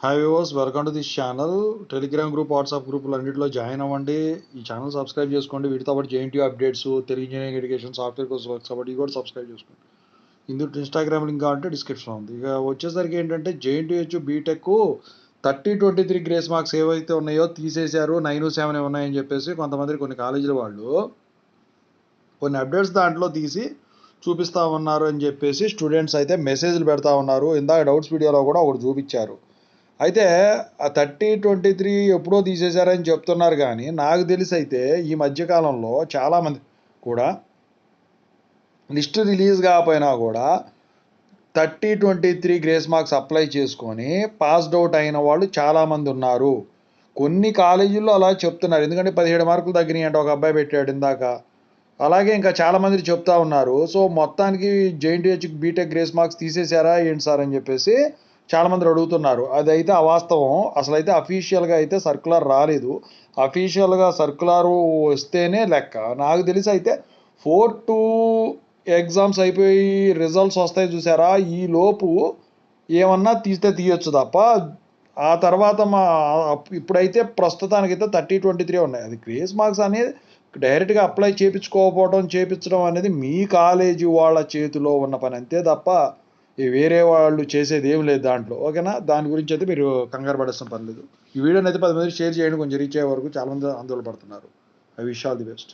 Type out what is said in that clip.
Hi viewers, welcome to this channel. Telegram group, WhatsApp గ్రూపులు అన్నింటిలో join అవ్వండి. ఈ ఛానల్ సబ్స్క్రైబ్ చేసుకోండి. వీటితో పాటు JNTU updates, Telugu engineering education, software course works కాబట్టి ఇవి కూడా సబ్స్క్రైబ్ చేసుకోండి. ఇందులో ఇన్స్టాగ్రామ్ లింక్ కావాలంటే డిస్క్రిప్షన్ ఉంది. ఇక వచ్చేసరికి ఏంటంటే జేఎన్టీయూ బీటెక్ 30-23 గ్రేస్ మార్క్స్ ఏవైతే ఉన్నాయో తీసేశారు. 9-7 ఉన్నాయని చెప్పేసి కొంతమంది కొన్ని కాలేజీల వాళ్ళు కొన్ని అప్డేట్స్ దాంట్లో తీసి చూపిస్తూ ఉన్నారు అని చెప్పేసి స్టూడెంట్స్ అయితే మెసేజ్లు పెడతా ఉన్నారు. ఇందాక డౌట్స్ వీడియోలో కూడా ఒకటి చూపించారు. అయితే ఆ 30-23 ఎప్పుడో తీసేశారని చెప్తున్నారు, కానీ నాకు తెలిసి అయితే ఈ మధ్యకాలంలో చాలామంది కూడా లిస్ట్ రిలీజ్ కాకపోయినా కూడా 30-23 గ్రేస్ మార్క్స్ అప్లై చేసుకొని పాస్డ్ అవుట్ అయిన వాళ్ళు చాలామంది ఉన్నారు. కొన్ని కాలేజీల్లో అలా చెప్తున్నారు, ఎందుకంటే 17 మార్కులు తగ్గినాయి అంటే ఒక అబ్బాయి పెట్టాడు ఇందాక. అలాగే ఇంకా చాలామంది చెప్తా ఉన్నారు. సో మొత్తానికి జేఎన్టీహెచ్ బీటెక్ గ్రేస్ మార్క్స్ తీసేశారా ఏంటి సార్ అని చెప్పేసి చాలామంది అడుగుతున్నారు. అదైతే అవాస్తవం. అసలైతే అఫీషియల్గా అయితే సర్క్యులర్ రాలేదు. అఫీషియల్గా సర్క్యులర్ వస్తేనే లెక్క. నాకు తెలిసి అయితే 4-2 ఎగ్జామ్స్ అయిపోయి రిజల్ట్స్ వస్తాయి చూసారా, ఈ లోపు ఏమన్నా తీస్తే తీయొచ్చు తప్ప ఆ తర్వాత ఇప్పుడైతే ప్రస్తుతానికైతే 30-23 ఉన్నాయి. అది గ్రేస్ మార్క్స్ అనేది డైరెక్ట్గా అప్లై చేయించడం అనేది మీ కాలేజీ వాళ్ళ చేతిలో ఉన్న పని అంతే తప్ప వేరే వాళ్ళు చేసేది ఏం లేదు దాంట్లో. ఓకేనా? దాని గురించి అయితే మీరు కంగారు పడాల్సిన పని లేదు. ఈ వీడియోని అయితే 10 మంది షేర్ చేయండి, కొంచెం రీచ్ అయ్యే వరకు. చాలామంది ఆందోళన పడుతున్నారు. I wish all the best.